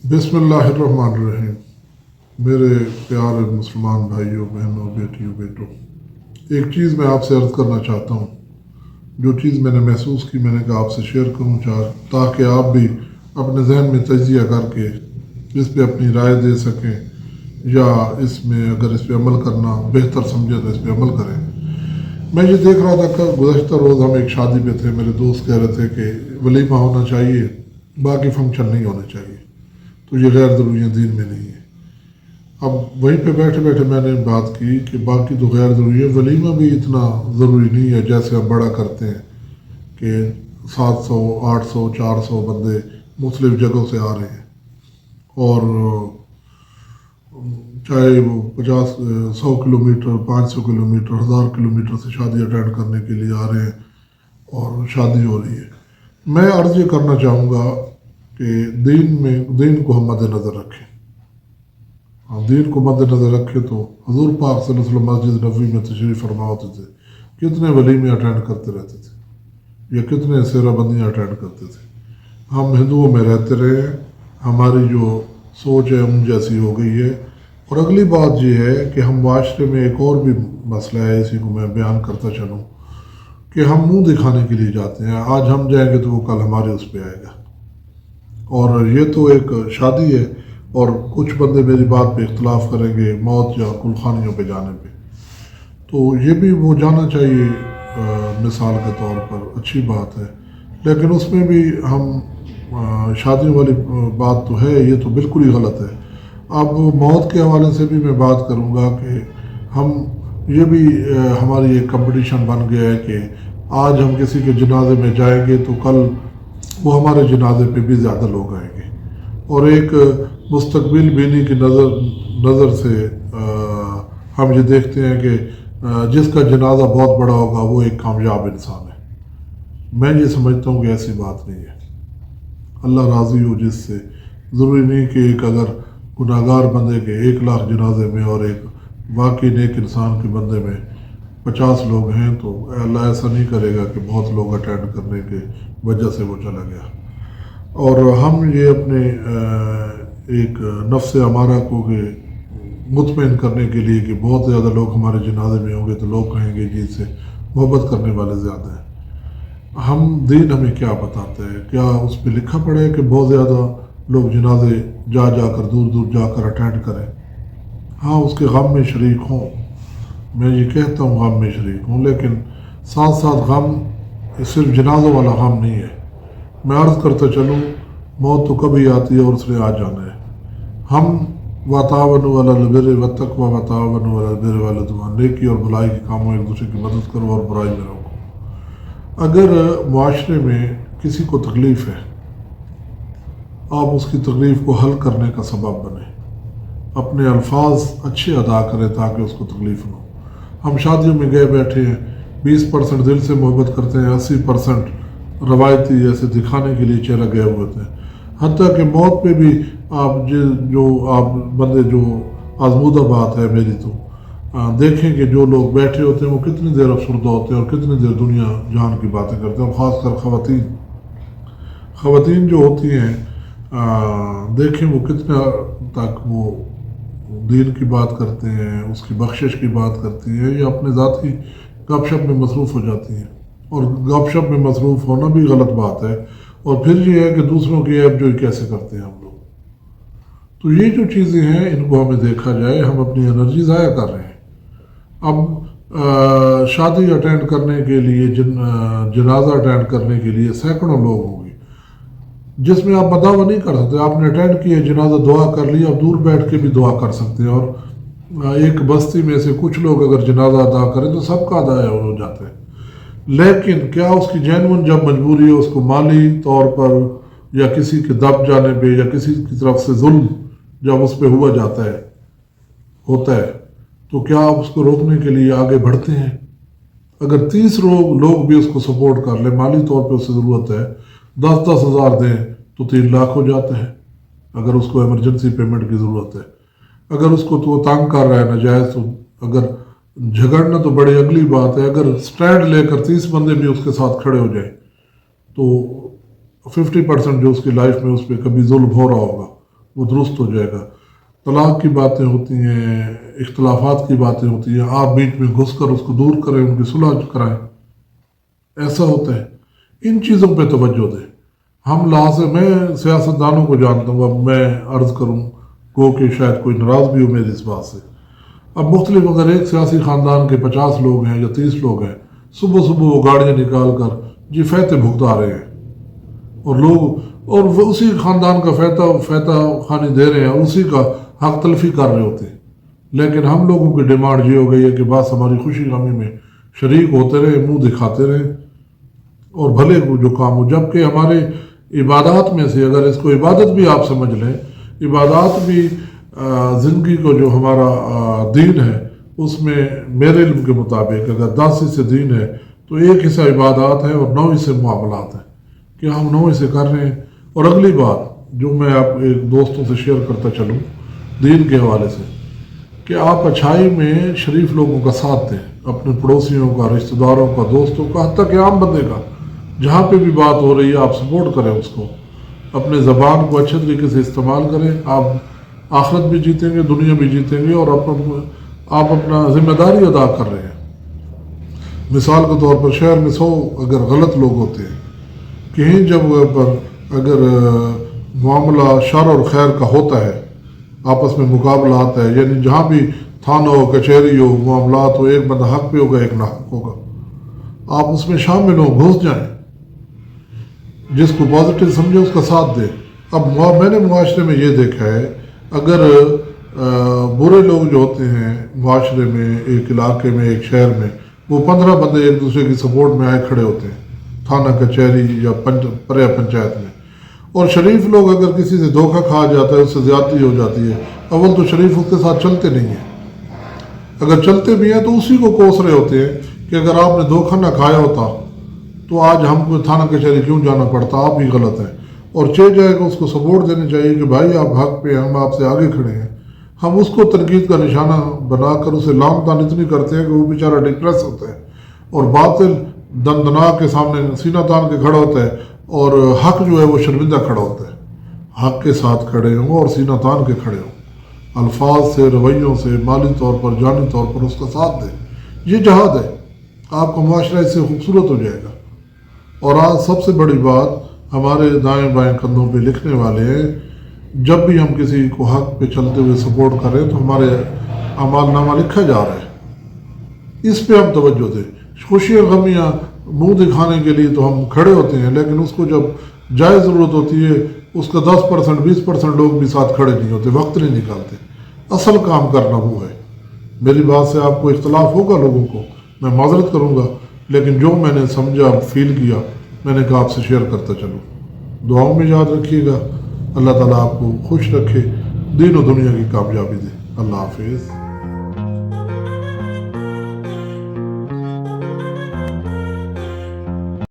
बिस्मिल्लाहिर्रहमानिर्रहीम। मेरे प्यारे मुसलमान भाइयों बहनों बेटियों बेटों, एक चीज़ मैं आपसे अर्ज़ करना चाहता हूँ। जो चीज़ मैंने महसूस की मैंने कहा आपसे शेयर करूँ ताकि आप भी अपने जहन में तजिया करके इस पे अपनी राय दे सकें, या इसमें अगर इस पे अमल करना बेहतर समझे तो इस पे अमल करें। मैं ये देख रहा था कि गुज़श्ता रोज़ हम एक शादी पे थे, मेरे दोस्त कह रहे थे कि वलीमा होना चाहिए, बाकी फंक्शन नहीं होने चाहिए, तो ये गैर ज़रूरी दीन में नहीं है। अब वहीं पे बैठे बैठे मैंने बात की कि बाकी तो गैर ज़रूरी है, वलीमा भी इतना ज़रूरी नहीं है जैसे हम बड़ा करते हैं कि 700 800 400 बंदे मुख्तलिफ़ जगहों से आ रहे हैं और चाहे वो 100 किलोमीटर 500 किलोमीटर 1000 किलोमीटर से शादी अटेंड करने के लिए आ रहे हैं और शादी हो रही है। मैं अर्ज़ ये करना चाहूँगा कि दीन को हम मद्देनज़र रखें। दीन को मद्देनज़र रखें तो हुज़ूर पाक सल्लल्लाहु अलैहि वसल्लम मस्जिद नबवी में तशरीफ़ फरमा होते थे, कितने वलीमे अटेंड करते रहते थे या कितने सेहराबंदियाँ अटेंड करते थे। हम हिंदुओं में रहते रहे, हमारी जो सोच है उन जैसी हो गई है। और अगली बात यह है कि हम माशरे में एक और भी मसला है, इसी को मैं बयान करता चलूँ कि हम मुंह दिखाने के लिए जाते हैं। आज हम जाएंगे तो वो कल हमारे उस पर आएगा। और ये तो एक शादी है और कुछ बंदे मेरी बात पे इख्तलाफ करेंगे मौत या कुलखानियों पे जाने पे, तो ये भी वो जाना चाहिए मिसाल के तौर पर, अच्छी बात है। लेकिन उसमें भी हम शादियों वाली बात तो है, ये तो बिल्कुल ही गलत है। अब मौत के हवाले से भी मैं बात करूँगा कि हम ये भी हमारी एक कंपटीशन बन गया है कि आज हम किसी के जनाजे में जाएंगे तो कल वो हमारे जनाजे पे भी ज़्यादा लोग आएंगे। और एक मुस्तकबिल बीनी की नज़र से हम ये देखते हैं कि जिसका जनाजा बहुत बड़ा होगा वो एक कामयाब इंसान है। मैं ये समझता हूँ कि ऐसी बात नहीं है। अल्लाह राज़ी हो जिससे, ज़रूरी नहीं कि एक अगर गुनाहगार बंदे के 1 लाख जनाजे में और एक वाकई नेक इंसान के बंदे में 50 लोग हैं तो अल्लाह ऐसा नहीं करेगा कि बहुत लोग अटेंड करने के वजह से वो चला गया। और हम ये अपने एक नफ्स हमारा को के मुतमईन करने के लिए कि बहुत ज़्यादा लोग हमारे जनाजे में होंगे तो लोग कहेंगे जी इससे मोहब्बत करने वाले ज़्यादा हैं। हम दीन हमें क्या बताते हैं, क्या उस पर लिखा पड़ा है कि बहुत ज़्यादा लोग जनाजे जाकर दूर दूर जाकर अटेंड करें? हाँ, उसके गम में शरीक हों, मैं ये कहता हूँ गम में शरीक हूँ, लेकिन साथ साथ गम सिर्फ जनाजों वाला गम नहीं है। मैं अर्ज़ करता चलूँ, मौत तो कभी आती है और उसने आ जाना है। हम वातावनु अलल बिर्रि वत्तक़वा वातावनु अलल बिर्रि वल उद्वान, नेकी और भलाई के कामों एक दूसरे की मदद करो और बुराई में रोको। अगर मुआशरे में किसी को तकलीफ़ है, आप उसकी तकलीफ़ को हल करने का सबब बने, अपने अल्फाज अच्छे अदा करें ताकि उसको तकलीफ़ न हो। हम शादियों में गए बैठे हैं, 20% दिल से मोहब्बत करते हैं, 80% रवायती ऐसे दिखाने के लिए चेहरा गए हुए थे। हत्ता कि मौत पे भी आप जो आप बंदे जो आजमूदा बात है मेरी तो देखें कि जो लोग बैठे होते हैं वो कितनी देर अफसरदा होते हैं और कितनी देर दुनिया जहान की बातें करते हैं। और ख़ासकर ख़वातीन जो होती हैं, देखें वो कितना तक वो दीन की बात करते हैं, उसकी बख्शिश की बात करती हैं या अपने ज़ाती गपशप में मसरूफ़ हो जाती हैं। और गपशप में मसरूफ़ होना भी गलत बात है। और फिर ये है कि दूसरों की ऐब जो कैसे करते हैं हम लोग। तो ये जो चीज़ें हैं इनको हमें देखा जाए, हम अपनी एनर्जी ज़ाया कर रहे हैं। अब शादी अटेंड करने के लिए जनाजा अटेंड करने के लिए सैकड़ों लोग होंगे, जिसमें आप बदावा नहीं कर सकते। आपने अटेंड किया जनाजा, दुआ कर ली, आप दूर बैठ के भी दुआ कर सकते हैं। और एक बस्ती में से कुछ लोग अगर जनाजा अदा करें तो सबका अदा हो जाता है। लेकिन क्या उसकी जेन्युइन जब मजबूरी है, उसको माली तौर पर या किसी के दब जाने पे या किसी की तरफ से जुल्म जब उस पर होता है तो क्या आप उसको रोकने के लिए आगे बढ़ते हैं? अगर 30 लोग भी उसको सपोर्ट कर ले, माली तौर पे उससे ज़रूरत है, 10-10 हज़ार दें तो 3 लाख हो जाता है। अगर उसको इमरजेंसी पेमेंट की ज़रूरत है, अगर उसको तो तंग कर रहा है नाजायज़, तो अगर झगड़ना तो बड़ी अगली बात है। अगर स्टैंड लेकर 30 बंदे भी उसके साथ खड़े हो जाए तो 50% जो उसकी लाइफ में उस पर कभी जुल्म हो रहा होगा وہ درست ہو جائے گا. طلاق کی باتیں ہوتی ہیں، اختلافات کی باتیں ہوتی ہیں، آپ بیچ میں گھس کر اس کو دور کریں، ان کی صلح کرائیں، ایسا ہوتا ہے. ان چیزوں پہ توجہ دیں. ہم لحاظ میں سیاستدانوں کو جانتا ہوں، اب میں عرض کروں گو کہ شاید کوئی ناراض بھی ہو میری اس بات سے. اب مختلف اگر ایک سیاسی خاندان کے 50 لوگ ہیں یا 30 لوگ ہیں، صبح صبح وہ گاڑیاں نکال کر جی فیتے بھگتا رہے ہیں، اور لوگ اور وہ اسی خاندان کا فیتا خانی دے رہے ہیں اور اسی کا حق تلفی کر رہے ہوتے ہیں. لیکن ہم لوگوں کی ڈیمانڈ یہ ہو گئی ہے کہ بس ہماری خوشی غمی میں شریک ہوتے رہے، منہ دکھاتے رہے اور بھلے کو جو کام ہو. جبکہ ہمارے عبادات میں سے اگر اس کو عبادت بھی آپ سمجھ لیں، عبادات بھی زندگی کو جو ہمارا دین ہے اس میں میرے علم کے مطابق اگر 10 حصے دین ہے تو 1 حصہ عبادات ہے اور 9 حصے معاملات ہیں کہ ہم 9 حصے کر رہے ہیں. اور اگلی بات جو میں آپ ایک دوستوں سے شیئر کرتا چلوں دین کے حوالے سے، کہ آپ اچھائی میں شریف لوگوں کا ساتھ دیں، اپنے پڑوسیوں کا، رشتہ داروں کا، دوستوں کا، حتیٰ کہ عام بندے کا. جہاں پہ بھی بات ہو رہی ہے آپ سپورٹ کریں اس کو، اپنے زبان کو اچھے طریقے سے استعمال کریں. آپ آخرت بھی جیتیں گے، دنیا بھی جیتیں گے، اور آپ اپنا ذمہ داری ادا کر رہے ہیں. مثال کے طور پر شہر میں 100 اگر غلط لوگ ہوتے ہیں، کہیں جب پر اگر معاملہ شر اور خیر کا ہوتا ہے، آپس میں مقابلہ آتا ہے، یعنی جہاں بھی تھانہ ہو، کچہری ہو، معاملات ہو، ایک بندہ حق پہ ہوگا، ایک ناحق ہوگا، آپ اس میں شامل ہوں، گھس جائیں، جس کو پازیٹیو سمجھے اس کا ساتھ دیں. اب میں نے معاشرے میں یہ دیکھا ہے، اگر برے لوگ جو ہوتے ہیں معاشرے میں، ایک علاقے میں، ایک شہر میں، وہ 15 بندے ایک دوسرے کی سپورٹ میں آئے کھڑے ہوتے ہیں تھانہ کچہری یا پریہ پنچایت میں. اور شریف لوگ اگر کسی سے دھوکہ کھا جاتا ہے، اس سے زیادتی ہو جاتی ہے، اول تو شریف اس کے ساتھ چلتے نہیں ہیں، اگر چلتے بھی ہیں تو اسی کو کوس رہے ہوتے ہیں کہ اگر آپ نے دھوکہ نہ کھایا ہوتا تو آج ہم کو تھانہ کچہری کیوں جانا پڑتا، آپ ہی غلط ہیں. اور جائے گا اس کو سپورٹ دینے چاہیے کہ بھائی آپ حق پہ ہیں، ہم آپ سے آگے کھڑے ہیں. ہم اس کو تنقید کا نشانہ بنا کر اسے لام تان اتنی کرتے ہیں کہ وہ بیچارہ ڈپریس ہوتا ہے اور باطل دندنا کے سامنے سینہ تان کے کھڑا ہوتا ہے، اور حق جو ہے وہ شرمندہ کھڑا ہوتا ہے. حق کے ساتھ کھڑے ہوں اور سینہ تان کے کھڑے ہوں، الفاظ سے، رویوں سے، مالی طور پر، جانی طور پر اس کا ساتھ دیں. یہ جہاد ہے. آپ کا معاشرہ اس سے خوبصورت ہو جائے گا. اور آج سب سے بڑی بات، ہمارے دائیں بائیں کندھوں پہ لکھنے والے ہیں، جب بھی ہم کسی کو حق پہ چلتے ہوئے سپورٹ کریں تو ہمارے اعمال نامہ لکھا جا رہا ہے. اس پہ ہم توجہ دیں. خوشیاں غمیاں منہ دکھانے کے لیے تو ہم کھڑے ہوتے ہیں، لیکن اس کو جب جائز ضرورت ہوتی ہے اس کا 10% 20% لوگ بھی ساتھ کھڑے نہیں ہوتے، وقت نہیں نکالتے. اصل کام کرنا وہ ہے. میری بات سے آپ کو اختلاف ہوگا، لوگوں کو میں معذرت کروں گا، لیکن جو میں نے سمجھا، فیل کیا، میں نے کہا آپ سے شیئر کرتا چلوں. دعاؤں میں یاد رکھیے گا. اللہ تعالیٰ آپ کو خوش رکھے، دین و دنیا کی کامیابی دے. اللہ حافظ.